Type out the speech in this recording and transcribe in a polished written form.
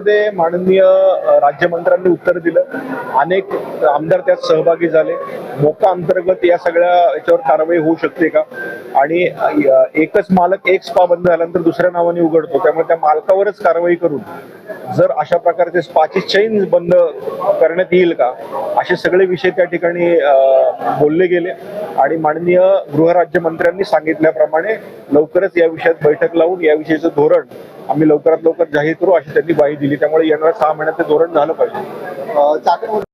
मध्ये माननीय राज्यमंत्र्यांनी उत्तर दिलं. अनेक आमदार त्यात सहभागी झाले. मोका अंतर्गत या सगळ्या याच्यावर कारवाई होऊ शकते का? आणि एकच मालक एक स्पा बंद झाल्यानंतर दुसऱ्या नावाने उघडतो, त्यामुळे त्या मालकावरच कारवाई करून जर अशा प्रकारचे स्पाची चेन बंद करण्यात येईल का, असे सगळे विषय त्या ठिकाणी बोलले गेले. आणि माननीय गृहराज्यमंत्र्यांनी सांगितल्याप्रमाणे लवकरच या विषयात बैठक लावून याविषयीचं धोरण आम्ही लवकरात लवकर जाहीर करू अशी त्यांनी ग्वाही दिली. त्यामुळे येणाऱ्या 6 महिन्यात ते धोरण झालं पाहिजे.